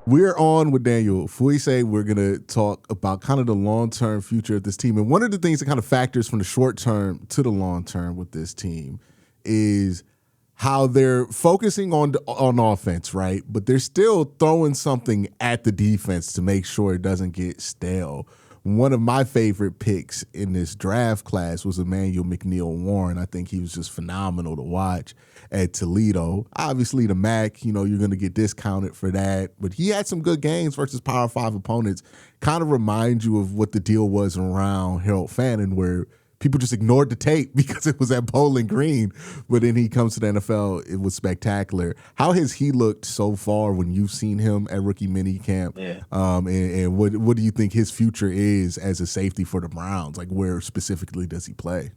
We're on with Daniel Fuise. We're going to talk about kind of the long-term future of this team. And one of the things that kind of factors from the short term to the long term with this team is how they're focusing on offense, right? But they're still throwing something at the defense to make sure it doesn't get stale. One of my favorite picks in this draft class was Emmanuel McNeil-Warren. I think he was just phenomenal to watch at Toledo. Obviously, the MAC, you're going to get discounted for that. But he had some good games versus Power 5 opponents. Kind of remind you of what the deal was around Harold Fannin, where people just ignored the tape because it was at Bowling Green. But then he comes to the NFL, it was spectacular. How has he looked so far when you've seen him at rookie minicamp? Yeah. And what do you think his future is as a safety for the Browns? Like, where specifically does he play?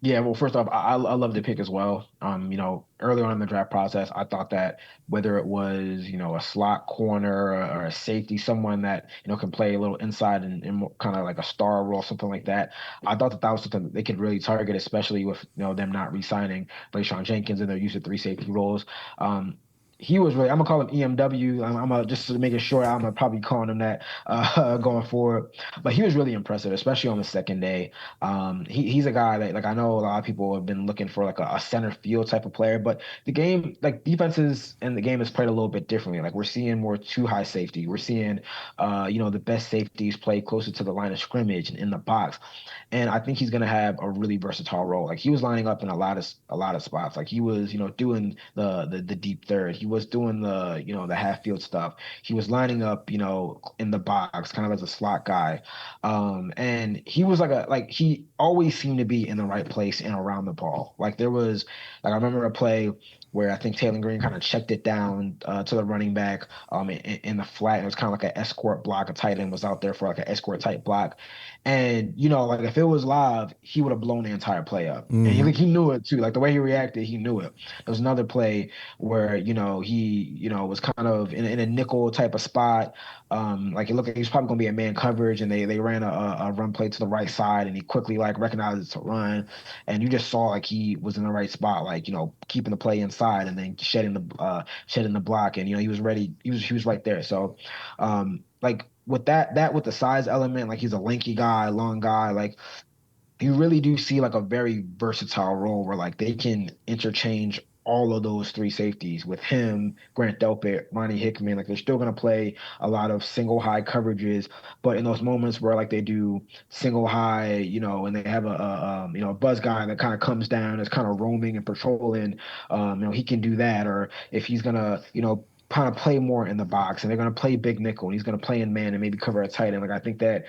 Yeah, well, first off, I love the pick as well. Early on in the draft process, I thought that whether it was, a slot corner or a safety, someone that, can play a little inside and kind of like a star role, something like that. I thought that was something that they could really target, especially with, them not re-signing Brayshawn Jenkins and their use of three safety roles. He was really, I'm gonna call him EMW. I'm gonna just to make it short. I'm gonna probably calling him that going forward. But he was really impressive, especially on the second day. He's a guy that, like, I know a lot of people have been looking for like a center field type of player, but the game, like, defenses and the game is played a little bit differently. Like, we're seeing more two high safety. We're seeing, the best safeties play closer to the line of scrimmage and in the box. And I think he's going to have a really versatile role. Like, he was lining up in a lot of spots. Like, he was, doing the deep third. He was doing the half field stuff. He was lining up, in the box, kind of as a slot guy. And he was he always seemed to be in the right place and around the ball. Like, I remember a play where I think Taylor Green kind of checked it down to the running back in the flat. It was kind of like an escort block. A tight end was out there for like an escort type block. And, like, if it was live, he would have blown the entire play up. And he knew it too. Like, the way he reacted, he knew it. There was another play where, he, was kind of in a nickel type of spot. Like, it looked like he was probably going to be a man coverage, and they ran a run play to the right side, and he quickly, like, recognized it to run. And you just saw, like, he was in the right spot, like, keeping the play inside and then shedding the block. And, he was ready. He was right there. So, like, with with the size element, like, he's a lanky guy, long guy, like, you really do see like a very versatile role where, like, they can interchange all of those three safeties with him, Grant Delpit, Ronnie Hickman. Like, they're still going to play a lot of single high coverages, but in those moments where, like, they do single high, and they have a buzz guy that kind of comes down, is kind of roaming and patrolling, he can do that. Or if he's gonna, kind of play more in the box, and they're going to play big nickel, and he's going to play in man and maybe cover a tight end. Like, I think that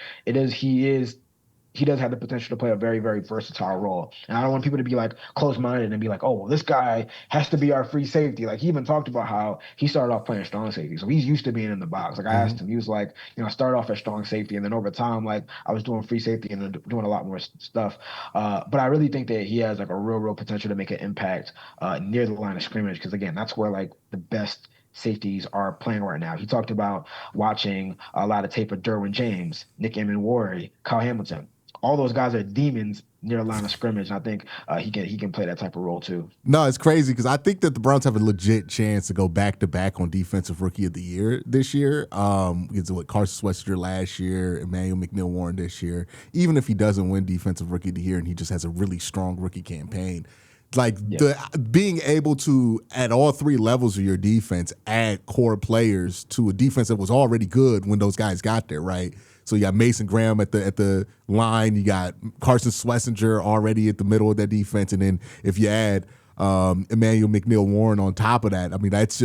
he does have the potential to play a very, very versatile role. And I don't want people to be, like, close-minded and be like, oh, well, this guy has to be our free safety. Like, he even talked about how he started off playing strong safety. So he's used to being in the box. Like, I asked him, he was like, I started off as strong safety, and then over time, like, I was doing free safety and then doing a lot more stuff. But I really think that he has, like, a real potential to make an impact near the line of scrimmage, because, again, that's where, like, the best safeties are playing right now. He talked about watching a lot of tape of Derwin James, Nick Emenwari, Kyle Hamilton. All those guys are demons near a line of scrimmage. And I think he can play that type of role too. No, it's crazy because I think that the Browns have a legit chance to go back-to-back on Defensive Rookie of the Year this year. It's what Carson Swessinger last year, Emmanuel McNeil-Warren this year. Even if he doesn't win Defensive Rookie of the Year and he just has a really strong rookie campaign, like, being able to, at all three levels of your defense, add core players to a defense that was already good when those guys got there, right? So you got Mason Graham at the line, you got Carson Swessinger already at the middle of that defense, and then if you add Emmanuel McNeil-Warren on top of that, I mean, that's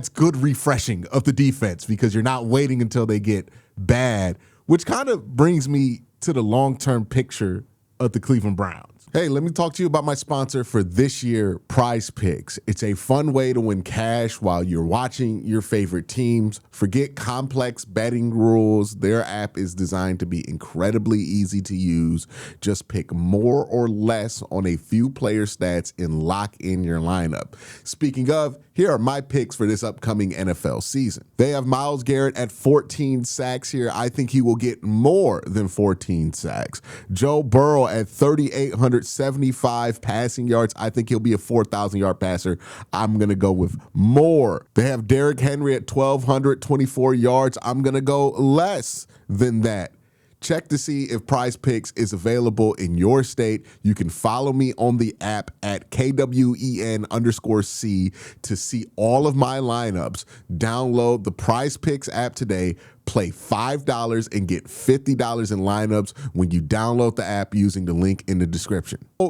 good refreshing of the defense, because you're not waiting until they get bad, which kind of brings me to the long-term picture of the Cleveland Browns. Hey, let me talk to you about my sponsor for this year, PrizePicks. It's a fun way to win cash while you're watching your favorite teams. Forget complex betting rules. Their app is designed to be incredibly easy to use. Just pick more or less on a few player stats and lock in your lineup. Speaking of, Here are my picks for this upcoming NFL season. They have Myles Garrett at 14 sacks here. I think he will get more than 14 sacks. Joe Burrow at 3,875 passing yards. I think he'll be a 4,000-yard passer. I'm going to go with more. They have Derrick Henry at 1,224 yards. I'm going to go less than that. Check to see if PrizePicks is available in your state. You can follow me on the app at KWEN_C to see all of my lineups. Download the PrizePicks app today. Play $5 and get $50 in lineups when you download the app using the link in the description. A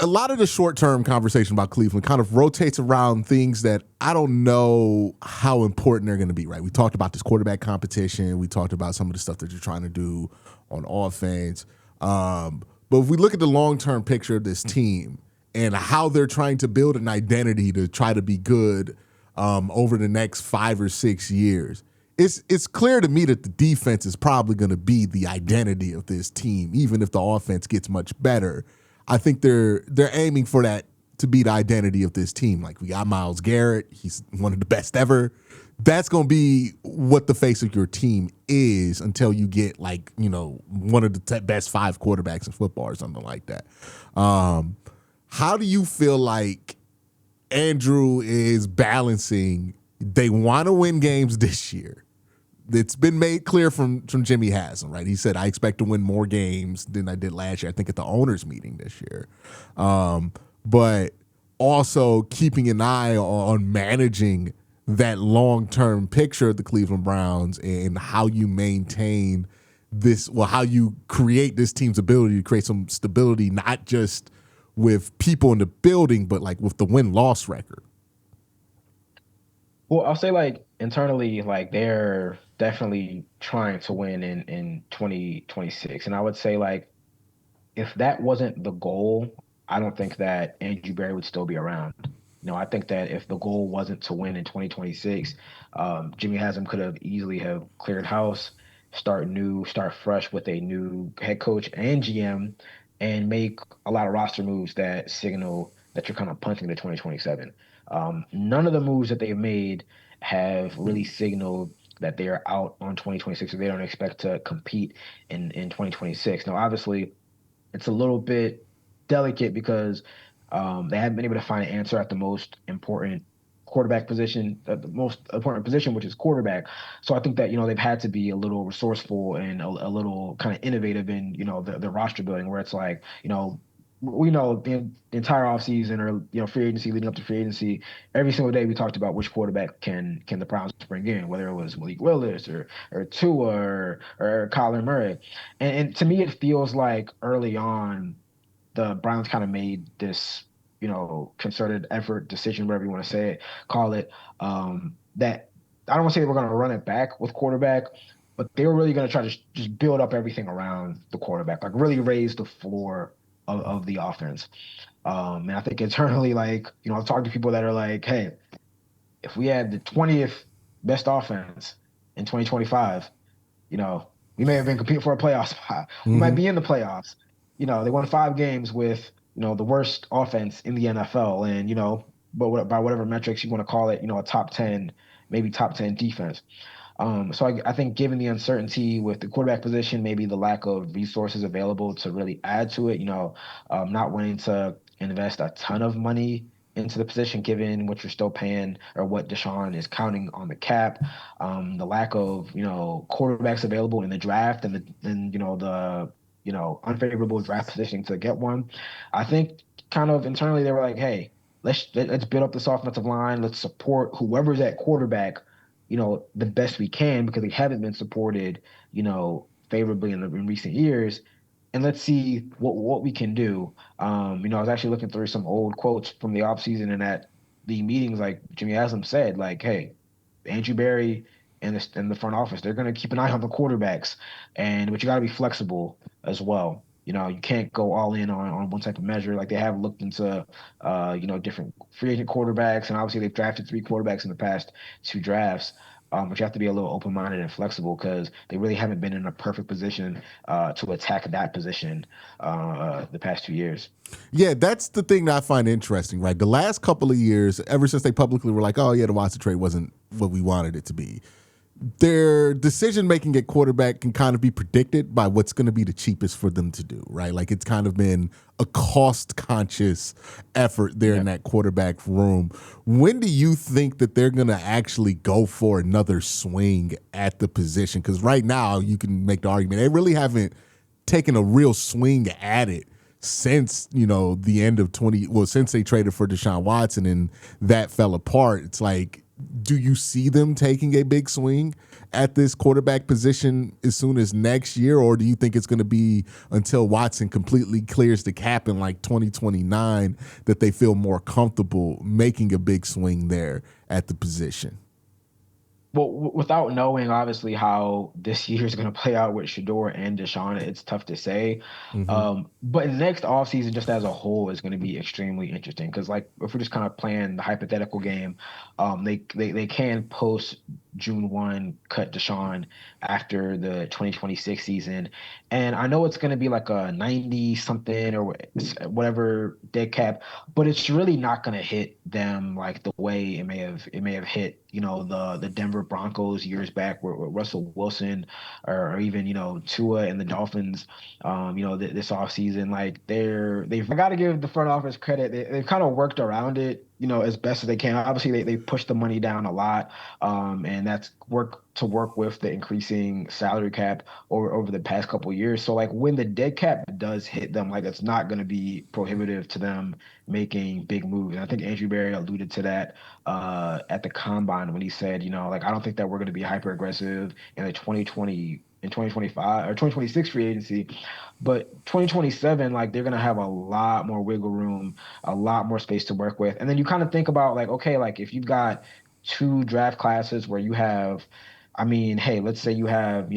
lot of the short-term conversation about Cleveland kind of rotates around things that I don't know how important they're going to be, right? We talked about this quarterback competition. We talked about some of the stuff that you're trying to do on offense. But if we look at the long-term picture of this team and how they're trying to build an identity to try to be good over the next 5 or 6 years, it's clear to me that the defense is probably going to be the identity of this team, even if the offense gets much better. I think they're aiming for that to be the identity of this team. Like, we got Myles Garrett. He's one of the best ever. That's going to be what the face of your team is until you get, like, one of the best 5 quarterbacks in football or something like that. How do you feel like Andrew is balancing? They want to win games this year. It's been made clear from Jimmy Haslam, right? He said, I expect to win more games than I did last year, I think at the owners meeting this year. But also keeping an eye on managing that long-term picture of the Cleveland Browns and how you maintain how you create this team's ability to create some stability, not just with people in the building, but like with the win-loss record. Well, I'll say like internally, like they're definitely trying to win in 2026. And I would say like if that wasn't the goal, I don't think that Andrew Berry would still be around. I think that if the goal wasn't to win in 2026, Jimmy Haslam could have easily have cleared house, start fresh with a new head coach and GM, and make a lot of roster moves that signal that you're kind of punting to 2027. None of the moves that they've made have really signaled that they are out on 2026 or they don't expect to compete in 2026. Now, obviously, it's a little bit delicate because they haven't been able to find an answer at the most important quarterback position, the most important position, which is quarterback. So I think that, they've had to be a little resourceful and a little kind of innovative in, the roster building where it's like, we know the entire offseason or, free agency leading up to free agency, every single day we talked about which quarterback can the Browns bring in, whether it was Malik Willis or Tua or Kyler Murray. And to me, it feels like early on, the Browns kind of made this, concerted effort, decision, whatever you want to say it, call it, that I don't want to say they were going to run it back with quarterback, but they were really going to try to just build up everything around the quarterback, like really raise the floor of the offense. And I think internally, like, I've talked to people that are like, hey, if we had the 20th best offense in 2025, we may have been competing for a playoff spot. We might be in the playoffs. They won 5 games with, the worst offense in the NFL. And, but by whatever metrics you want to call it, a top 10, maybe top 10 defense. So I think given the uncertainty with the quarterback position, maybe the lack of resources available to really add to it, not wanting to invest a ton of money into the position, given what you're still paying or what Deshaun is counting on the cap, the lack of quarterbacks available in the draft and the unfavorable draft positioning to get one. I think kind of internally they were like, hey, let's build up this offensive line, let's support whoever's at quarterback, the best we can because they haven't been supported, favorably in recent years. And let's see what we can do. I was actually looking through some old quotes from the offseason and at the meetings, like Jimmy Haslam said, like, hey, Andrew Berry and the front office, they're going to keep an eye on the quarterbacks, but you got to be flexible as well. You can't go all in on one type of measure. Like they have looked into, different free agent quarterbacks, and obviously they've drafted 3 quarterbacks in the past 2 drafts. but you have to be a little open-minded and flexible because they really haven't been in a perfect position to attack that position the past 2 years. Yeah, that's the thing that I find interesting, right? The last couple of years, ever since they publicly were like, "Oh yeah, the Watson trade wasn't what we wanted it to be," their decision making at quarterback can kind of be predicted by what's going to be the cheapest for them to do, right? Like it's kind of been a cost conscious effort there in Yeah. that quarterback room. When do you think that they're going to actually go for another swing at the position? Because right now you can make the argument they really haven't taken a real swing at it since the end of 20, well, since they traded for Deshaun Watson and that fell apart. It's like, do you see them taking a big swing at this quarterback position as soon as next year, or do you think it's going to be until Watson completely clears the cap in like 2029 that they feel more comfortable making a big swing there at the position? Well, without knowing obviously how this year is going to play out with Shador and Deshaun, it's tough to say. Mm-hmm. But next offseason, just as a whole, is going to be extremely interesting because, like, if we're just kind of playing the hypothetical game, they can post June 1 cut Deshaun after the 2026 season, and I know it's going to be like a 90 something or whatever dead cap, but it's really not going to hit them like the way it may have hit the Denver Broncos years back with Russell Wilson or even Tua and the Dolphins this offseason. Like they've got to give the front office credit. They've kind of worked around it as best as they can. Obviously they pushed the money down a lot, and that's work with the increasing salary cap over the past couple of years. So like when the dead cap does hit them, like it's not going to be prohibitive to them making big moves. And I think Andrew Berry alluded to that at the combine when he said, like I don't think that we're going to be hyper aggressive in the 2020 in 2025 or 2026 free agency, but 2027, like they're going to have a lot more wiggle room, a lot more space to work with. And then you kind of think about like, okay, like if you've got two draft classes where you have, I mean, hey, let's say you have,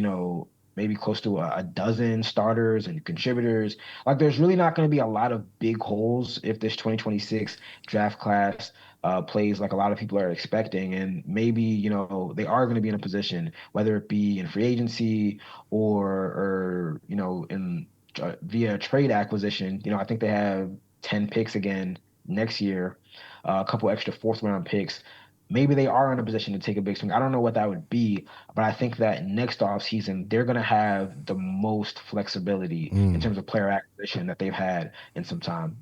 maybe close to a dozen starters and contributors. Like, there's really not going to be a lot of big holes if this 2026 draft class plays like a lot of people are expecting. And maybe, they are going to be in a position, whether it be in free agency or in via trade acquisition. I think they have 10 picks again next year, a couple extra fourth round picks. Maybe they are in a position to take a big swing. I don't know what that would be, but I think that next offseason, they're going to have the most flexibility in Mm. terms of player acquisition that they've had in some time.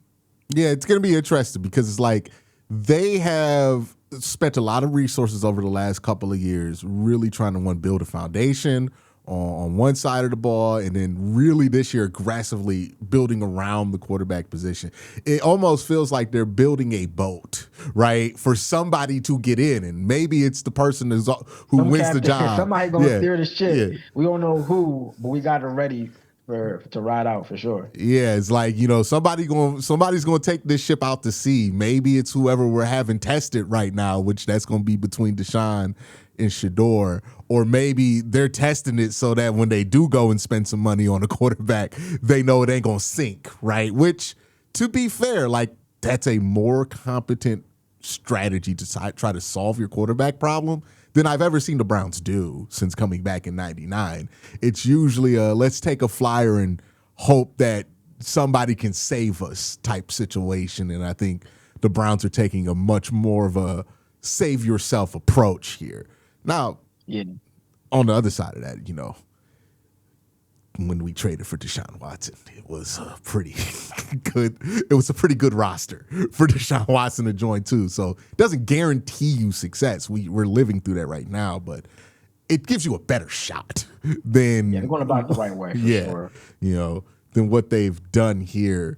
Yeah, it's going to be interesting because it's like they have spent a lot of resources over the last couple of years really trying to build a foundation on one side of the ball, and then really this year aggressively building around the quarterback position. It almost feels like they're building a boat, right, for somebody to get in, and maybe it's the person who Some wins the captain, job. somebody gonna Yeah, steer the yeah. ship. We don't know who, but we got it ready for to ride out for sure. Yeah, it's like, somebody's gonna take this ship out to sea. Maybe it's whoever we're having tested right now, which that's gonna be between Deshaun and Shador. Or maybe they're testing it so that when they do go and spend some money on a quarterback, they know it ain't gonna sink, right? Which, to be fair, like that's a more competent strategy to try to solve your quarterback problem than I've ever seen the Browns do since coming back in '99. It's usually a let's take a flyer and hope that somebody can save us type situation. And I think the Browns are taking a much more of a save yourself approach here. Now, Yeah, on the other side of that, when we traded for Deshaun Watson, it was a pretty good. It was a pretty good roster for Deshaun Watson to join too. So it doesn't guarantee you success. We're living through that right now, but it gives you a better shot yeah, they're than going about it the right way for yeah, sure. than what they've done here.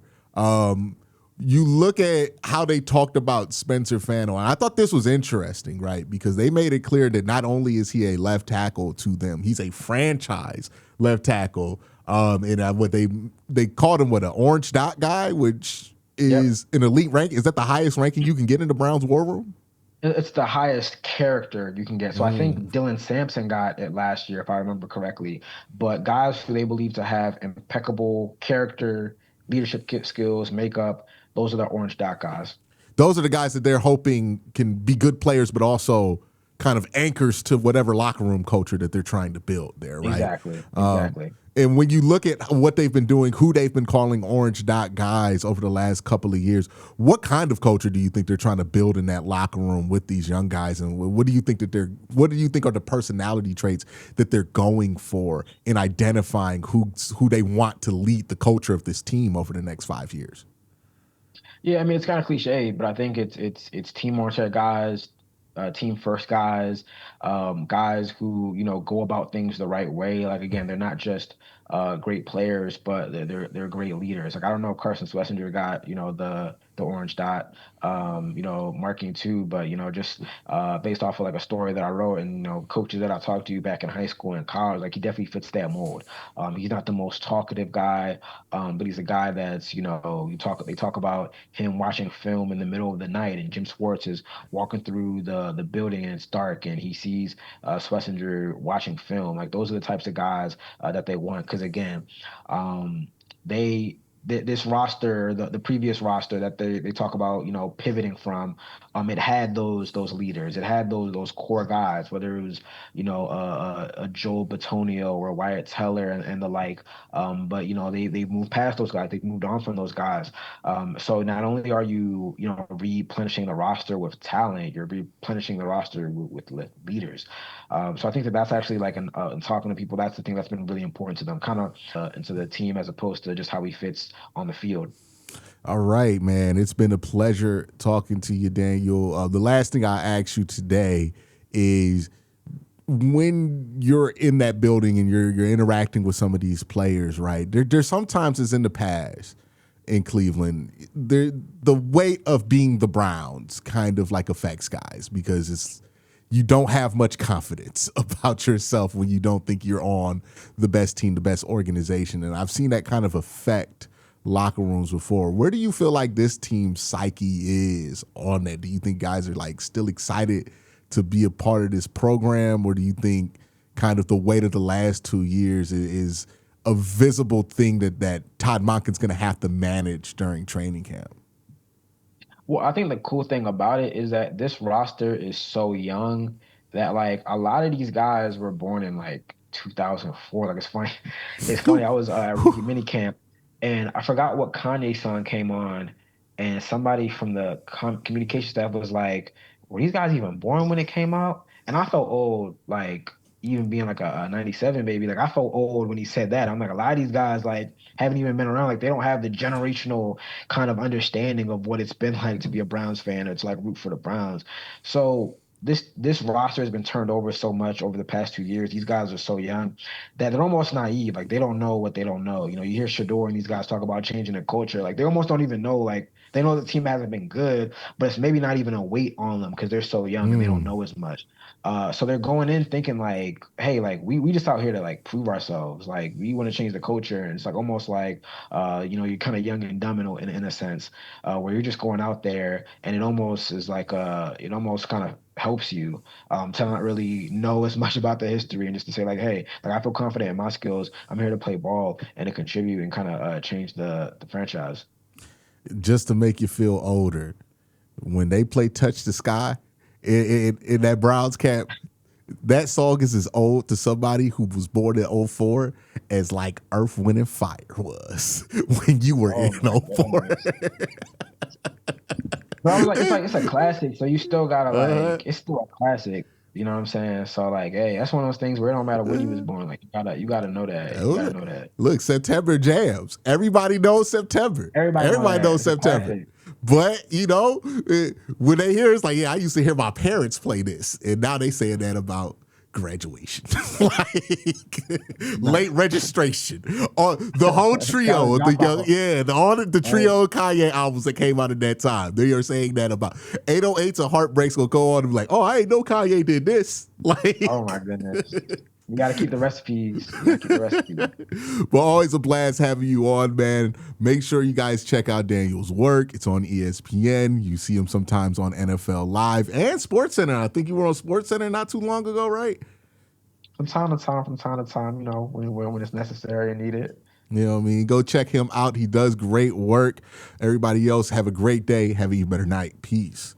You look at how they talked about Spencer Fano, and I thought this was interesting, right? Because they made it clear that not only is he a left tackle to them, he's a franchise left tackle. And what they called him an orange dot guy, which Yep. is an elite rank. Is that the highest ranking you can get in the Browns war room? It's the highest character you can get. So I Mm. think Dylan Sampson got it last year, if I remember correctly. But guys who they believe to have impeccable character, leadership skills, makeup, those are the orange dot guys. Those are the guys that they're hoping can be good players, but also kind of anchors to whatever locker room culture that they're trying to build there, right? Exactly. Exactly. And when you look at what they've been doing, who they've been calling orange dot guys over the last couple of years, what kind of culture do you think they're trying to build in that locker room with these young guys? And what do you think what do you think are the personality traits that they're going for in identifying who they want to lead the culture of this team over the next 5 years? Yeah, I mean it's kind of cliche, but I think it's team oriented guys, team first guys, guys who go about things the right way. Like again, they're not just great players, but they're great leaders. Like I don't know if Carson Schlesinger got the orange dot marking too, but just based off of like a story that I wrote and coaches that I talked to back in high school and college, like he definitely fits that mold. He's not the most talkative guy, but he's a guy that's they talk about him watching film in the middle of the night, and Jim Schwartz is walking through the building and it's dark, and he sees Schlesinger watching film. Like those are the types of guys that they want, because again, they this roster, the previous roster that they talk about, pivoting from, it had those leaders, it had those core guys, whether it was a Joel Bitonio or Wyatt Teller and the like, but they moved past those guys, they moved on from those guys. So not only are you replenishing the roster with talent, you're replenishing the roster with leaders. So I think that's actually like in talking to people, that's the thing that's been really important to them, kind of into the team as opposed to just how he fits on the field. All right, man. It's been a pleasure talking to you, Daniel. The last thing I ask you today is, when you're in that building and you're interacting with some of these players, right? There's sometimes, as in the past in Cleveland, the weight of being the Browns kind of like affects guys, because you don't have much confidence about yourself when you don't think you're on the best team, the best organization. And I've seen that kind of affect locker rooms before. Where do you feel like this team's psyche is on that? Do you think guys are like still excited to be a part of this program, or do you think kind of the weight of the last 2 years is a visible thing that Todd Monken's going to have to manage during training camp? Well, I think the cool thing about it is that this roster is so young that like a lot of these guys were born in like 2004. Like it's funny. It's funny. I was at rookie mini camp and I forgot what Kanye song came on, and somebody from the communication staff was like, "Were these guys even born when it came out?" And I felt old, like even being like a 97 baby. Like I felt old when he said that. I'm like, a lot of these guys like haven't even been around. Like they don't have the generational kind of understanding of what it's been like to be a Browns fan or to like root for the Browns. So this roster has been turned over so much over the past 2 years. These guys are so young that they're almost naive. Like they don't know what they don't know. You hear Shador and these guys talk about changing the culture. Like they almost don't even know. Like they know the team hasn't been good, but it's maybe not even a weight on them because they're so young and they don't know as much. So they're going in thinking like, hey, like we just out here to like prove ourselves. Like we want to change the culture, and it's like almost like you're kind of young and dumb in a sense, where you're just going out there, and it almost is like it almost kind of helps you to not really know as much about the history and just to say like, hey, like I feel confident in my skills. I'm here to play ball and to contribute and kind of change the franchise. Just to make you feel older, when they play "Touch the Sky" in that Browns cap, that song is as old to somebody who was born in '04 as like Earth, Wind, and Fire was when you were Oh in my '04. goodness. But I was like, it's a classic, so you still gotta uh, like, it's still a classic. You know what I'm saying? So like, hey, that's one of those things where it don't matter when you was born. Like you gotta know that. You gotta know that. Look, September jams. Everybody knows September. Everybody know Everybody that. knows It's a September. classic. But when they hear it's like, yeah, I used to hear my parents play this, and now they saying that about graduation, like Nah. late registration, or the whole trio College of the young, dropout. all the Right. trio of Kanye albums that came out at that time. They are saying that about 808s and Heartbreaks will go on and be like, oh, I ain't know Kanye did this, Oh like. my goodness. You gotta keep the recipes. You gotta keep the recipes. But always a blast having you on, man. Make sure you guys check out Daniel's work. It's on ESPN. You see him sometimes on NFL Live and SportsCenter. I think you were on SportsCenter not too long ago, right? From time to time, when it's necessary and needed. You know what I mean? Go check him out. He does great work. Everybody else, have a great day. Have an even better night. Peace.